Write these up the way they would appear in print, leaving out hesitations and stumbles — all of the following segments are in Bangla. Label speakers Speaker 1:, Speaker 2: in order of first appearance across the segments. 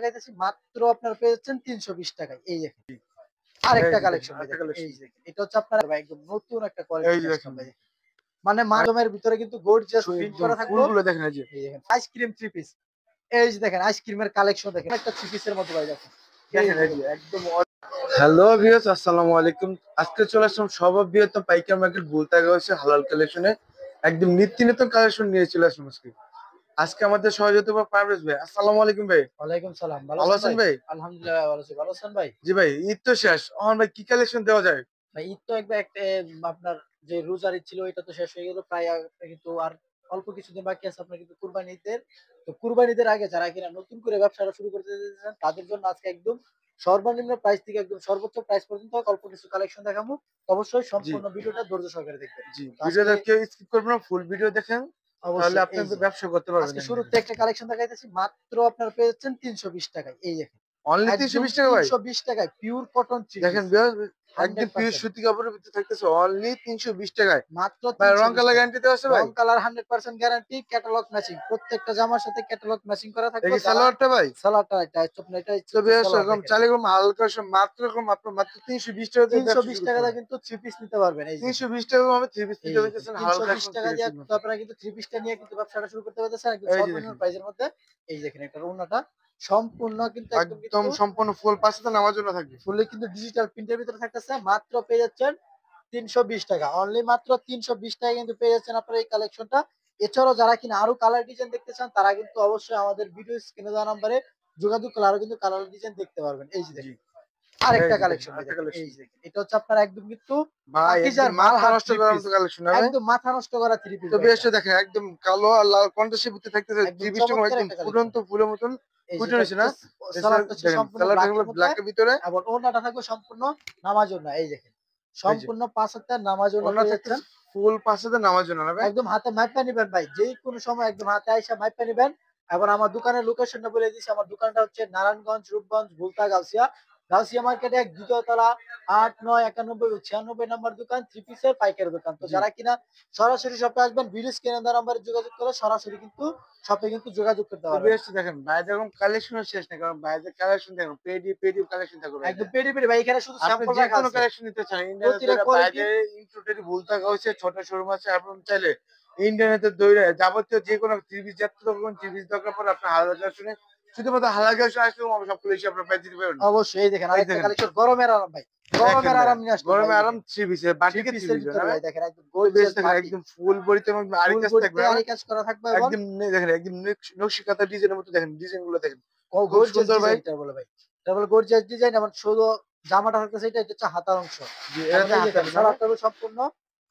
Speaker 1: দেখাইতেছি মাত্র আপনারা পেয়ে যাচ্ছেন ৩২০ টাকায়। এই দেখেন আরেকটা কালেকশন ভাই দেখেন। এই যে এটা হচ্ছে আপনার ভাই একদম নতুন একটা কোয়ালিটি নিয়ে আসলাম ভাই। মানে মাধ্যমের ভিতরে কিন্তু গর্জিয়াস প্রিন্ট করা থাকবে।
Speaker 2: ফুলগুলো দেখেন এই যে
Speaker 1: আইসক্রিম থ্রি পিস। এই যে দেখেন আইসক্রিমের কালেকশন দেখেন একটা থ্রি পিসের মতো ভাই দেখেন।
Speaker 2: দেখেন এই যে একদম। হ্যালো ভিউয়ার্স, আসসালামু আলাইকুম। আজকে চলে আসলাম সবার বৃহত্তম পাইকারি মার্কেট বুলতাগা হচ্ছে হালাল কালেকশনে একদম নিত্য নতুন কালেকশন নিয়ে চলে আসলাম আজকে আমাদের সহযোগিতা পারভেজ ভাই। আসসালামু আলাইকুম ভাই।
Speaker 1: ওয়ালাইকুম সালাম।
Speaker 2: ভালো আছেন ভাই?
Speaker 1: আলহামদুলিল্লাহ ভালো আছি। ভালো আছেন ভাই?
Speaker 2: জি ভাই, ঈদ তো শেষ, এখন ভাই কি কালেকশন দেওয়া যায়?
Speaker 1: ভাই ঈদ তো একবার একটা আপনার যে রোজার ঈদ ছিল এটা তো শেষ হয়ে গেল প্রায় কিন্তু আর অল্প কিছুদিন বাকি আছে আপনার কিন্তু কুরবানি ঈদের। তো কুরবানি ঈদের আগে যারা কিনা নতুন করে ব্যবসাটা শুরু করতে চাচ্ছেন তাদের জন্য আজকে একদম সর্বনিম্ন প্রাইস থেকে একদম সর্বোচ্চ প্রাইস পর্যন্ত অল্প কিছু কালেকশন দেখাবো। অবশ্যই
Speaker 2: জি
Speaker 1: সম্পূর্ণ ভিডিওটা ধৈর্য সহকারে দেখবেন।
Speaker 2: জি,
Speaker 1: তো
Speaker 2: ভিডিওটা
Speaker 1: আজকে
Speaker 2: কেউ স্কিপ করবেন না, ফুল ভিডিও দেখেন, তাহলে
Speaker 1: অবশ্যই
Speaker 2: আপনি
Speaker 1: এই যে
Speaker 2: ব্যবসা করতে পারবেন।
Speaker 1: আজকে শুরুতে একটা কালেকশন দেখাইতেছি মাত্র আপনারা পেয়ে যাচ্ছেন ৩২০ টাকায়। এই দেখেন
Speaker 2: অনলি
Speaker 1: একদম
Speaker 2: 320 টাকা ভাই।
Speaker 1: ৩২০ টাকায় পিওর কটন থ্রি
Speaker 2: দেখেন
Speaker 1: পিস
Speaker 2: ভিউয়ার্স, একদম পিওর
Speaker 1: 100%
Speaker 2: সুতি কাপড়ের ভিতরে থাকতেছে অনলি 320 টাকায়।
Speaker 1: মাত্র
Speaker 2: ভাই রং
Speaker 1: ৩২০
Speaker 2: কালার
Speaker 1: টাকা।
Speaker 2: গ্যারান্টি দেওয়া আছে ভাই?
Speaker 1: রং কালার 100% গ্যারান্টি, ক্যাটালগ ম্যাচিং। প্রত্যেকটা জামার সাথে ক্যাটালগ ম্যাচিং করা থাকবে।
Speaker 2: দেখি
Speaker 1: যারা
Speaker 2: সালোয়ারটা ভাই।
Speaker 1: সালোয়ারটা এটা আপনার এটা
Speaker 2: তো
Speaker 1: হচ্ছে
Speaker 2: ভিউয়ার্স,
Speaker 1: সালোয়ার
Speaker 2: এরকম
Speaker 1: দেখেন।
Speaker 2: চাইলে এরকম হালকা মাত্র এরকম মাত্র 320 টাকা দিয়ে ব্যবসা
Speaker 1: ৩২০
Speaker 2: শুরু করতে
Speaker 1: টাকা দিয়ে
Speaker 2: পারবেন।
Speaker 1: কিন্তু থ্রি পিস নিতে পারবেন। এই যে দেখেন।
Speaker 2: 320 টাকা আমি 3 পিস
Speaker 1: এই
Speaker 2: নিতে
Speaker 1: যে দেখেন
Speaker 2: পারতেছেন হালকা
Speaker 1: ৩২০
Speaker 2: এখন
Speaker 1: টাকা
Speaker 2: 3
Speaker 1: দিয়ে
Speaker 2: পিসের
Speaker 1: কিন্তু
Speaker 2: মধ্যে।
Speaker 1: আপনারা কিন্তু থ্রি পিসটা নিয়ে কিন্তু ব্যবসাটা শুরু করতে পারতেছেন একদম
Speaker 2: এই যে
Speaker 1: সর্বনিম্ন
Speaker 2: দেখেন
Speaker 1: প্রাইসের মধ্যে। এই যে দেখেন এটা ওন্নাটা সম্পূর্ণ কিন্তু একদম
Speaker 2: একদম
Speaker 1: কিন্তু
Speaker 2: সম্পূর্ণ ফুল পাঁচটা নামার জন্য থাকবে।
Speaker 1: ফুললি কিন্তু ডিজিটাল প্রিন্টের ভিতরে থাকতেছে। মাত্র পেয়ে যাচ্ছেন ৩২০ টাকা। অনলি মাত্র ৩২০ টাকায় কিন্তু পেয়ে যাচ্ছেন আপনারা এই কালেকশনটা। এছাড়াও যারা কিনা আরো কালার ডিজাইন দেখতে চান তারা কিন্তু অবশ্যই আমাদের ভিডিও স্ক্রিনে দেওয়া নাম্বারে যোগাযোগ করলে আরো কিন্তু কালার ডিজাইন দেখতে পারবেন। এই যে
Speaker 2: জি,
Speaker 1: দেখেন
Speaker 2: এই
Speaker 1: আরেকটা
Speaker 2: যে দেখেন
Speaker 1: কালেকশন ভাই
Speaker 2: আরেকটা
Speaker 1: দেখেন। এই
Speaker 2: কালেকশন।
Speaker 1: যে দেখেন এটা হচ্ছে আপনার একদম কিন্তু
Speaker 2: ভাই
Speaker 1: পাকিজার
Speaker 2: একদম
Speaker 1: মাল
Speaker 2: মাথা
Speaker 1: হাত
Speaker 2: নষ্ট
Speaker 1: থ্রি
Speaker 2: করার
Speaker 1: পিস।
Speaker 2: মতো কালেকশন না ভাই?
Speaker 1: একদম মাথা নষ্ট করা থ্রি পিস
Speaker 2: তো
Speaker 1: ভাই
Speaker 2: বেশ
Speaker 1: এটা।
Speaker 2: দেখেন একদম কালো আর লাল কন্ট্রাস্টের ভিতরে থাকতেছে
Speaker 1: একদম
Speaker 2: 320 টাকা
Speaker 1: চমৎকার
Speaker 2: একদম
Speaker 1: একটা কালেকশন।
Speaker 2: ফুটন্ত ফুলের মতন
Speaker 1: এই
Speaker 2: ফুটে
Speaker 1: যেটা
Speaker 2: রয়েছে
Speaker 1: হচ্ছে
Speaker 2: না? এছাড়া
Speaker 1: সালোয়ারটা হচ্ছে
Speaker 2: দেখেন
Speaker 1: সম্পূর্ণ
Speaker 2: সালোয়ার থাকবে
Speaker 1: ব্ল্যাকের মধ্যে
Speaker 2: ব্ল্যাকের ভিতরে।
Speaker 1: এবং ওড়নাটা থাকবে সম্পূর্ণ নামাজ ওড়না। এই দেখেন
Speaker 2: এই যে
Speaker 1: সম্পূর্ণ ৫ হাতের নামাজ ওড়না
Speaker 2: ওড়না
Speaker 1: পেয়ে যাচ্ছেন।
Speaker 2: থাকতেছে ফুল পাঁচটাতে নামার জন্য না ভাই?
Speaker 1: একদম হাতে মাইপা নিবেন ভাই। যেকোনো সময় একদম হাতে আইসা মাইপা নিবেন। এবং আমার দোকানের লোকেশনটা বলে দিচ্ছি। আমার দোকানটা হচ্ছে নারায়ণগঞ্জ, রূপগঞ্জ, ভুলতা, গাউসিয়া। গাউসিয়া মার্কেটে ২য় তলা ৮, ৯, ৯১ ও ৯৬ নম্বর দোকান থ্রি পিসের পাইকারি দোকান। তো
Speaker 2: জি।
Speaker 1: যারা কিনা সরাসরি শপে আসবেন ভিডিও স্ক্রিনে দেওয়া নাম্বারে যোগাযোগ করে সরাসরি কিন্তু শপে কিন্তু যোগাযোগ করতে
Speaker 2: তো
Speaker 1: পারবেন।
Speaker 2: বেশ দেখেন বাইরে এরকম কালেকশনের শেষ নেই, কারণ বাইরের কালেকশন দেখেন পেডি পেডি কালেকশন থাকবে বাইরে।
Speaker 1: একদম পেডি, পেডি ভাই এখানে শুধু
Speaker 2: আপনি
Speaker 1: স্যাম্পল
Speaker 2: যে
Speaker 1: রাখা
Speaker 2: কোনো
Speaker 1: আছে।
Speaker 2: কালেকশন নিতে চান ইন্ডিয়ানের
Speaker 1: প্রতিটা
Speaker 2: দইরা
Speaker 1: কোয়ালিটি
Speaker 2: বাইরে ইনক্লুডেড ভুল থাকা হয়েছে ছোট শোরুম আছে, আপনি চাইলে ইন্টারনেটের দইরা যাবতীয় যে কোনো ত্রিভিজ জাতীয় রকম ত্রিভিজ দরকার পড়ে আপনার হালাল শুনে শুধুমাত্র হালাল শুনে আসলে আমরা সবগুলো এসে আপনার পেয়ে দিতে পারবেন।
Speaker 1: অবশ্যই এই দেখেন
Speaker 2: এই
Speaker 1: আরেকটা
Speaker 2: দেখেন
Speaker 1: কালেকশন গরমের আরাম ভাই।
Speaker 2: দেখেন
Speaker 1: গরমের
Speaker 2: ভাই
Speaker 1: আরাম নিয়ে আসলাম ভাই
Speaker 2: গরমে
Speaker 1: এই
Speaker 2: আরাম
Speaker 1: দেখেন।
Speaker 2: থ্রি পিসের
Speaker 1: থ্রি
Speaker 2: বাটিকে থ্রি
Speaker 1: পিসের
Speaker 2: পিস না
Speaker 1: ভিতরে
Speaker 2: ভাই?
Speaker 1: ভাই দেখেন একদম
Speaker 2: তো বেশ
Speaker 1: গর্জিয়াস
Speaker 2: দেখেন
Speaker 1: বাটিক।
Speaker 2: একদম ফুল বডিতে আরি
Speaker 1: ফুল
Speaker 2: কাজ
Speaker 1: বডিতে
Speaker 2: থাকবে না
Speaker 1: আরি
Speaker 2: ভাই?
Speaker 1: কাজ করা থাকবে এবং
Speaker 2: একদম দেখেন একদম নকশিকাঁথা ডিজাইনের মতো দেখেন ডিজাইন গুলো দেখেন খুব
Speaker 1: গর্জিয়াস
Speaker 2: সুন্দর ভাই।
Speaker 1: ডিজাইন এটা বলে ভাই। এটা বলে গর্জিয়াস ডিজাইন এবং শুধু জামাটা থাকতেছে এটা হচ্ছে হাতার অংশ।
Speaker 2: জি,
Speaker 1: এবং
Speaker 2: এটা
Speaker 1: এই
Speaker 2: হাতে
Speaker 1: দেখেন
Speaker 2: না ভাই?
Speaker 1: সালোয়ারটা হবে সম্পূর্ণ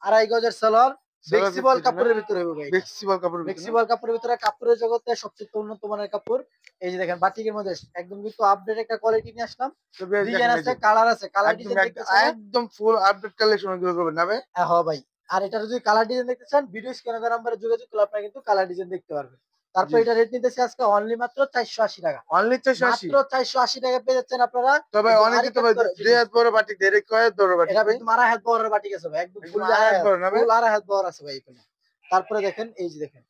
Speaker 1: ২.৫ গজের salwar.
Speaker 2: Salwar piece
Speaker 1: flexible
Speaker 2: piece না?
Speaker 1: কাপড়ের ভিতরে হবে ভাই এটা।
Speaker 2: ফ্লেক্সিবল কাপড়ের ভিতরে না?
Speaker 1: ফ্লেক্সিবল কাপড়ের ভিতরে কাপড়ের জগতে সবচেয়ে উন্নত মানের কাপড়। এই যে দেখেন বাটিকের মধ্যে একদম কিন্তু আপডেট একটা কোয়ালিটি নিয়ে আসলাম।
Speaker 2: তো বেশ
Speaker 1: ডিজাইন
Speaker 2: দেখেন এই
Speaker 1: আছে,
Speaker 2: যে
Speaker 1: কালার আছে। কালার
Speaker 2: একদম
Speaker 1: ডিজাইন দেখতে চাইলে
Speaker 2: একদম ফুল আপডেট কালেকশন গুলো করবেন না ভাই?
Speaker 1: হ্যাঁ, ভাই। আর এটা যদি কালার ডিজাইন দেখতে চান ভিডিও স্ক্রিনে দেওয়া নাম্বারে যোগাযোগ করলে আপনারা কিন্তু কালার ডিজাইন দেখতে পারবেন। তারপর
Speaker 2: জি,
Speaker 1: এটা রেট নিতেছি আজকে অনলি মাত্র ৪৮০ টাকা।
Speaker 2: অনলি 480।
Speaker 1: মাত্র ৪৮০ টাকায় পেয়ে যাচ্ছেন আপনারা
Speaker 2: তবে
Speaker 1: একদম
Speaker 2: অনেকে
Speaker 1: আরি
Speaker 2: তো
Speaker 1: কাজ
Speaker 2: ভাই
Speaker 1: করা থ্রি
Speaker 2: দুই
Speaker 1: পিস।
Speaker 2: হাত বড় বাটিক দেয়, এটা কয় হাত বড় বাটিক
Speaker 1: এটা
Speaker 2: ভাই?
Speaker 1: একদম ২.৫ হাত বহরের বাটিক আছে ভাই। একদম
Speaker 2: একদম
Speaker 1: ফুললি
Speaker 2: আড়াই
Speaker 1: ২.৫
Speaker 2: হাত
Speaker 1: হাত।
Speaker 2: বড় না ভাই?
Speaker 1: ফুল ২.৫ হাত বহর আছে ভাই এখানে। তারপরে দেখেন এই যে দেখেন।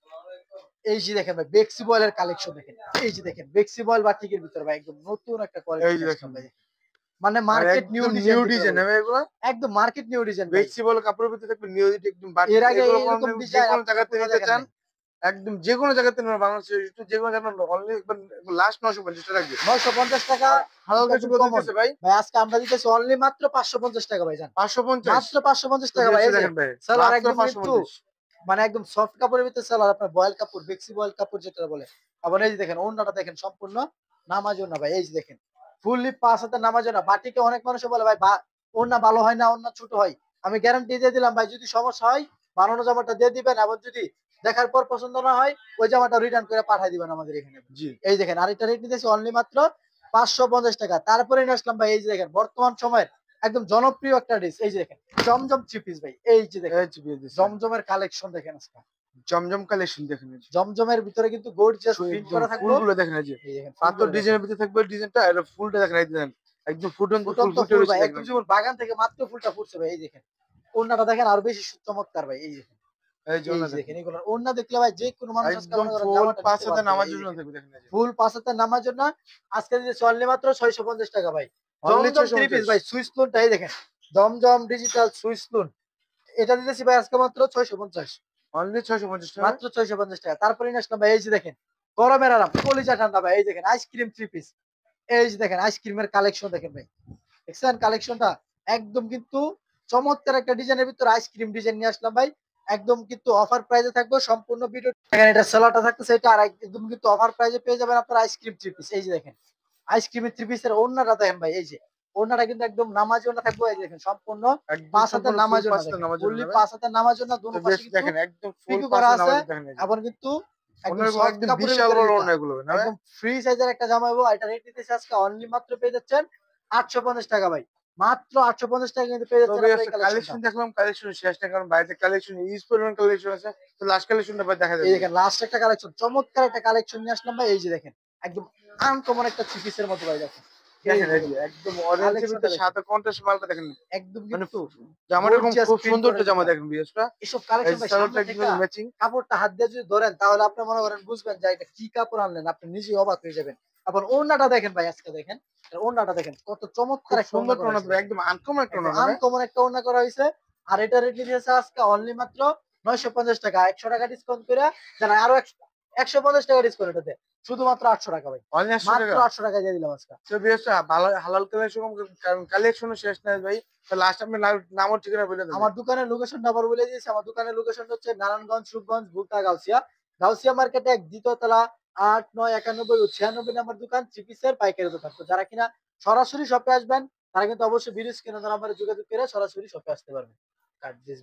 Speaker 1: এই যে দেখেন ভাই বেক্সি বয়েলের কালেকশন দেখেন। এই যে দেখেন বেক্সি বয়েল বাটিকের ভিতরে ভাই একদম নতুন একটা কোয়ালিটি
Speaker 2: এই যে
Speaker 1: নিয়ে আসলাম
Speaker 2: দেখেন
Speaker 1: ভাই। মানে
Speaker 2: আর
Speaker 1: মার্কেট নিউ
Speaker 2: একদম
Speaker 1: ডিজাইন
Speaker 2: নিউ
Speaker 1: যেটা
Speaker 2: ডিজাইন না
Speaker 1: বলে।
Speaker 2: ভাই এগুলা?
Speaker 1: একদম মার্কেট নিউ ডিজাইন ভাই।
Speaker 2: বেক্সি বলে কাপড়ের ভিতরে থাকবে নিউ একদম
Speaker 1: এর
Speaker 2: বাটিক
Speaker 1: আগে
Speaker 2: এগুলো
Speaker 1: এরকম
Speaker 2: যে
Speaker 1: ডিজাইন
Speaker 2: কোনো
Speaker 1: আপনারা
Speaker 2: জায়গাতে
Speaker 1: কোথাও
Speaker 2: নিতে
Speaker 1: দেখেন
Speaker 2: চান
Speaker 1: নাই।
Speaker 2: একদম যে কোনো জায়গাতে নেবেন বাংলাদেশে যে কোনো জায়গায় অনলি লাস্ট 950 টাকা রাখবে।
Speaker 1: ৯৫০ টাকা
Speaker 2: আর হালাল
Speaker 1: কিন্তু
Speaker 2: কাছে
Speaker 1: একদম
Speaker 2: কত
Speaker 1: কমন।
Speaker 2: দিতেছে ভাই?
Speaker 1: ভাই আজকে আমরা দিতেছি অনলি মাত্র ৫৫০ টাকা ভাইজান।
Speaker 2: 550।
Speaker 1: মাত্র ৫৫০
Speaker 2: তো
Speaker 1: টাকা ভাই।
Speaker 2: বেশ
Speaker 1: এই যে
Speaker 2: দেখেন ভাই
Speaker 1: সালোয়ার
Speaker 2: মাত্র
Speaker 1: একদম কিন্তু
Speaker 2: 550।
Speaker 1: মানে একদম সফট কাপড়ের ভিতরে সালোয়ার আপনার বয়েল কাপড়, বেক্সি বয়েল কাপড় যেটা বলে। আবার এই যে দেখেন ওড়নাটা দেখেন সম্পূর্ণ নামাজ ওড়না ভাই। এই যে দেখেন ফুললি ৫ হাতের নামাজ ওড়না। বাটিকে অনেক মানুষে বলে ভাই ওড়না ভালো হয় না, ওড়না ছোট হয়। আমি গ্যারান্টি দিয়ে দিলাম ভাই যদি সমস্যা হয় বানানো জামাটা দিয়ে দিবেন এবং যদি দেখার পর পছন্দ না হয় ওই জামাটা রিটার্ন করে পাঠিয়ে দিবেন আমাদের এখানে।
Speaker 2: জি,
Speaker 1: এই দেখেন আরেকটা রেট নিতেছি অনলি মাত্র ৫৫০ টাকা। তারপরে নিয়ে আসলাম ভাই এই যে দেখেন বর্তমান সময়ের একদম জনপ্রিয় একটা ড্রেস। এই যে দেখেন জমজম থ্রি পিস ভাই। এই যে দেখেন
Speaker 2: এই যে দিয়ে দিছে
Speaker 1: জমজমের কালেকশন দেখেন আজকে।
Speaker 2: জমজম কালেকশন দেখেন এই যে
Speaker 1: জমজমের ভিতরে কিন্তু গর্জিয়াস প্রিন্ট
Speaker 2: একদম
Speaker 1: করা থাকবে।
Speaker 2: ফুলগুলো দেখেন এই যে
Speaker 1: এই দেখেন
Speaker 2: পাথর
Speaker 1: ফুলগুলো দেখেন।
Speaker 2: ডিজাইনের ভিতরে থাকবে ডিজাইনটা আর ফুলটা দেখেন এই দেখেন একদম ফুটন্ত ফুল
Speaker 1: ফুটন্ত
Speaker 2: ফুটে
Speaker 1: ফুল
Speaker 2: রয়েছে
Speaker 1: ভাই
Speaker 2: দেখেন
Speaker 1: একদম
Speaker 2: একদম।
Speaker 1: যেমন বাগান থেকে মাত্র ফুলটা ফুটছে ভাই। এই দেখেন ওড়নাটা দেখেন আরো বেশি চমৎকার ভাই। এই দেখেন
Speaker 2: এই যে
Speaker 1: এই
Speaker 2: ওড়না
Speaker 1: যে
Speaker 2: দেখেন।
Speaker 1: দেখেন এগুলো ওড়না দেখলে ভাই যে কোনো মানুষ আজকে
Speaker 2: একদম
Speaker 1: মনে করেন
Speaker 2: ফুল
Speaker 1: জামাটা
Speaker 2: ৫
Speaker 1: নিতে
Speaker 2: হাতে
Speaker 1: বাধ্য ভাই।
Speaker 2: নামার
Speaker 1: এই
Speaker 2: জন্য
Speaker 1: দেখেন
Speaker 2: থাকবে দেখেন এই যে।
Speaker 1: ফুল ৫ হাতে নামার জন্য আজকে দিতেছি অনলি মাত্র ৬৫০ টাকা ভাই।
Speaker 2: অনলি
Speaker 1: জমজম 3 পিস
Speaker 2: ৬৫০।
Speaker 1: ভাই সুইস লুনটা এই দেখেন। জমজম ডিজিটাল সুইস লুন। এটা দিতেছি ভাই আজকে মাত্র ৬৫০।
Speaker 2: অনলি ৬৫০ টাকা।
Speaker 1: মাত্র ৬৫০ টাকা। তারপরে নিয়ে আসলাম ভাই এই যে দেখেন। গরমের আরাম, কলিজা ঠান্ডা ভাই। এই দেখেন আইসক্রিম 3 পিস। এই যে দেখেন আইসক্রিমের কালেকশন দেখেন ভাই। দেখছেন কালেকশনটা? একদম কিন্তু চমৎকার একটা ডিজাইনের ভিতরে আইসক্রিম ডিজাইন নিয়ে আসলাম ভাই। একদম কিন্তু অফার প্রাইসে থাকবে সম্পূর্ণ ভিডিও। দেখেন এটা সেলারটা থাকতেছে এটা আর একদম কিন্তু অফার প্রাইসে পেয়ে যাবেন আপনারা আইসক্রিম 3 পিস। এই যে দেখেন। আইসক্রিমের 3 পিসের ওড়নাটা দেখেন ভাই এই যে। ওড়নাটা কিন্তু একদম নামাজি ওড়না থাকবে এই যে দেখেন সম্পূর্ণ
Speaker 2: একদম
Speaker 1: ৫ হাতের
Speaker 2: সম্পূর্ণ ফুল
Speaker 1: নামাজি
Speaker 2: ৫
Speaker 1: ওড়না
Speaker 2: হাতে
Speaker 1: দেখেন।
Speaker 2: নামার জন্য
Speaker 1: ফুললি
Speaker 2: নেবে।
Speaker 1: ৫ হাতের নামাজি ওড়না
Speaker 2: তো
Speaker 1: দোনো
Speaker 2: বেশ
Speaker 1: পাশে কিন্তু
Speaker 2: দেখেন একদম ফুল
Speaker 1: পিকো
Speaker 2: ৫
Speaker 1: করা
Speaker 2: হাতে
Speaker 1: আছে।
Speaker 2: নামার দেখেন এই যে।
Speaker 1: আবার কিন্তু একদম
Speaker 2: ওড়নাগুলো
Speaker 1: সফট
Speaker 2: একদম
Speaker 1: কাপড়ের
Speaker 2: বিশাল
Speaker 1: ভিতরে
Speaker 2: বড়
Speaker 1: যেটা
Speaker 2: ওড়না এগুলো না ভাই?
Speaker 1: একদম ফ্রি সাইজের একটা জামা এবং এটা রেট দিতেছে আজকে অনলি মাত্র পেয়ে যাচ্ছেন ৮৫০ টাকা ভাই। মাত্র ৮৫০ টাকা কিন্তু পেয়ে যাচ্ছেন
Speaker 2: তবে
Speaker 1: আপনারা এই
Speaker 2: আজকে
Speaker 1: কালেকশনটা।
Speaker 2: কালেকশন দেখলাম কালেকশন শেষ না কারণ বাইরে কালেকশন ইউজ পরিমাণ কালেকশন আছে। তো লাস্ট কালেকশনটা ভাই দেখা
Speaker 1: এই
Speaker 2: যাবে।
Speaker 1: দেখেন লাস্ট একটা কালেকশন চমৎকার একটা কালেকশন নিয়ে আসলাম ভাই। এই যে দেখেন একদম আনকমন একটা থ্রি পিসের মতো ভাই দেখেন। এই
Speaker 2: দেখেন
Speaker 1: যে
Speaker 2: এই যে
Speaker 1: দেখেন
Speaker 2: একদম অরেঞ্জের
Speaker 1: কালেকশনটা
Speaker 2: ভিতরে
Speaker 1: দেখেন।
Speaker 2: সাদা কন্ট্রাস্ট মালটা দেখেন।
Speaker 1: একদম
Speaker 2: মানে
Speaker 1: কিন্তু
Speaker 2: জামাটা এরকম
Speaker 1: গর্জিয়াস
Speaker 2: খুব
Speaker 1: প্রিন্ট
Speaker 2: সুন্দর
Speaker 1: করা
Speaker 2: একটা জামা
Speaker 1: যেটা।
Speaker 2: দেখেন বিয়াসটা।
Speaker 1: এসব
Speaker 2: এই
Speaker 1: কালেকশন
Speaker 2: যে
Speaker 1: ভাই
Speaker 2: সালোয়ারটা
Speaker 1: সামনে থেকে
Speaker 2: একদম ম্যাচিং।
Speaker 1: কাপড়টা হাত দিয়ে যদি ধরেন তাহলে আপনি মনে করেন বুঝবেন যে এটা কি কাপড় আনলেন আপনি নিজেই অবাক হয়ে যাবেন। আবার ওড়নাটা দেখেন ভাই আজকে দেখেন। ওড়নাটা দেখেন কত চমৎকার
Speaker 2: খুব
Speaker 1: একটা ওড়না
Speaker 2: সুন্দর
Speaker 1: করা
Speaker 2: টোনা
Speaker 1: হয়েছে
Speaker 2: তবে
Speaker 1: দেখেন।
Speaker 2: একদম আনকমন একটা
Speaker 1: একদম
Speaker 2: টোনা না ভাই?
Speaker 1: আনকমন একটা ওড়না করা হয়েছে। আর এটা রেট নিতেছে আজকে অনলি মাত্র ৯৫০ টাকা। ১০০ টাকা ডিসকাউন্ট করে দেন আরো ১৫০ টাকা ডিসকাউন্ট এটাতে। শুধুমাত্র ৮০০ টাকা ভাই।
Speaker 2: অনলি ৮০০
Speaker 1: মাত্র
Speaker 2: টাকা?
Speaker 1: ৮০০ টাকায় দিয়ে দিলাম আজকে।
Speaker 2: তো বিয়াসটা ভালো হালাল কালেকশন কারণ কালেকশনও শেষ নাই ভাই। তো লাস্ট আপনি নাম ও ঠিকানা বলে দেন ভাই।
Speaker 1: আমার দোকানের লোকেশনটা আবার বলে দিয়েছি। আমার দোকানের লোকেশনটা হচ্ছে নারায়ণগঞ্জ, রূপগঞ্জ, ভুলতা, গাউসিয়া। গাউসিয়া মার্কেটে ১ দ্বিতীয় তলা ৮, ৯, ৯১ ও ৯৬ নাম্বার দোকান থ্রি পিসের পাইকারি দোকান। তো যারা কিনা সরাসরি শপে আসবেন তারা কিন্তু অবশ্যই ভিডিও স্ক্রিনে দেওয়া নাম্বারে যোগাযোগ করে সরাসরি শপে আসতে পারবেন। কাট দিস